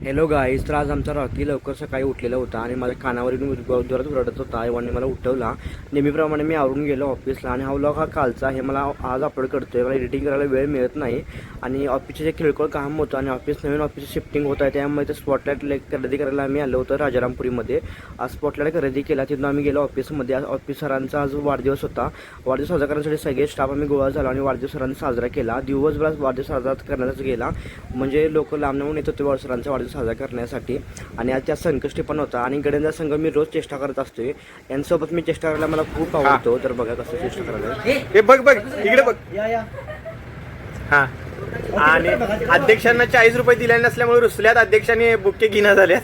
Hello guys, तर आज आमचा रॉकी लवकर सकाळी उठलेला होता आणि माझ्या कानावरून जोरात ओरडत होता. आईवांनी मला उठवला. नेहमीप्रमाणे मी आवरून गेलो ऑफिसला आणि हा व्लॉग कालचा आहे. मला आज अपलोड करतोय. मला एडिटिंग करायला वेळ मिळत नाही आणि ऑफिसचे जे किरकोळ काम होतं आणि नवीन ऑफिस शिफ्टिंग होत आहे, त्यामुळे ते स्पॉटलाईट खरेदी करायला आम्ही आलो होतो राजारामपुरीमध्ये. आज स्पॉटलाईट खरेदी केला. तिथून आम्ही गेलो ऑफिसमध्ये. आज ऑफिसरांचा आज वाढदिवस होता. वाढदिवस साजरा करण्यासाठी सगळे स्टाफ आम्ही गोळा झालो आणि वाढदिवस सरांनी साजरा केला. दिवसभर वाढदिवस साजरा करण्याचाच गेला. म्हणजे लोक लांबून येत होते सरांचा वाढदिवस साजरा करण्यासाठी. आणि आज त्या संकष्टी पण होता आणि गड्यांचा संघ मी रोज चेष्टा करत असतोय. यांच्यासोबत मी चेष्टा करायला मला खूप आवडतो. तर बघा कसं चेष्टा करायला. हे बघ इकडे बघ. हा, आणि अध्यक्षांना 40 रुपये दिले नसल्यामुळे रुसल्यात. अध्यक्षांनी बुके घेणं झाले.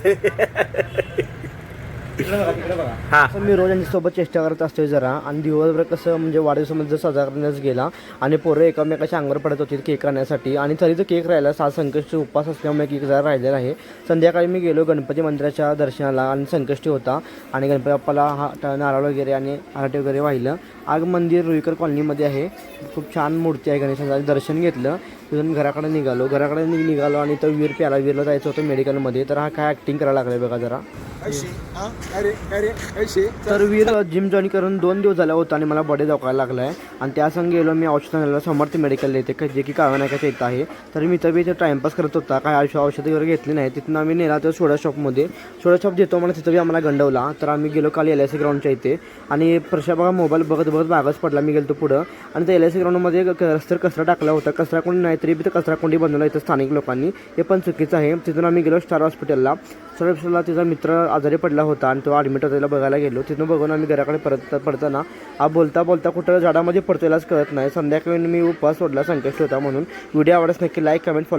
हा, मी रोज यांच्यासोबत चेष्टा करत असतोय जरा. आणि दिवसभर कसं म्हणजे वाढदिवसामध्ये साजरा करण्यास गेला आणि पोरं एकामेकाच्या अंगावर पडत होती केक आणण्यासाठी. आणि तरी तो केक राहिला. 7 संकष्टी उपवास असल्यामुळे केक जरा राहिलेला आहे. संध्याकाळी मी गेलो गणपती मंदिराच्या दर्शनाला आणि संकष्टी होता आणि गणपती बाप्पाला नारळ वगैरे आणि आरती वगैरे वाहिलं. आग मंदिर रुईकर कॉलनीमध्ये आहे. खूप छान मूर्ती आहे गणेशाचं. दर्शन घेतलं. तिथून घराकडे निघालो आणि तो वीरला जायचं होतं मेडिकलमध्ये. तर हा काय ॲक्टिंग करायला लागलाय बघा जरा. तर वीर जिम जॉईन करून 2 दिवस झाला होता आणि मला बॉडी दाखवायला लागला आहे. आणि त्या संग गेलो मी औषध आणायला समर्थ मेडिकल येते जे की काळवनाकाच्या इथं आहे. तर मी तर इथे टाईमपास करत होता. काय औषधं वगैरे घेतली नाही. तिथून आम्ही नेला तर सोडा शॉपमध्ये. सोडा शॉप देतो म्हणून तिथं आम्हाला गंडवला. तर आम्ही गेलो काल LIC ग्राउंडच्या इथे आणि प्रशा बघा मोबाईल बघत भागच पडला. मी गेलो पुढं आणि त्या LIC ग्राउंडमध्ये रस्त्यावर कचरा टाकला होता. कचरा कोणी नाही तरी तर कचरा कोंडी बनवला इथं स्थानिक लोकांनी. हे पण चुकीचं आहे. तिथून आम्ही गेलो स्टार हॉस्पिटलला. स्टार हॉस्पिटलला तिचा मित्र आजारी पडला होता आणि तो ॲडमिट होता. त्याला बघायला गेलो. तिथून बघून आम्ही घराकडे पडताना हा बोलता कुठं झाडामध्ये पडतो यालाच कळत नाही. संध्याकाळी मी उपवास सोडला संकष्ट होता म्हणून. व्हिडिओ आवडल्यास नक्की लाईक कमेंट फॉलो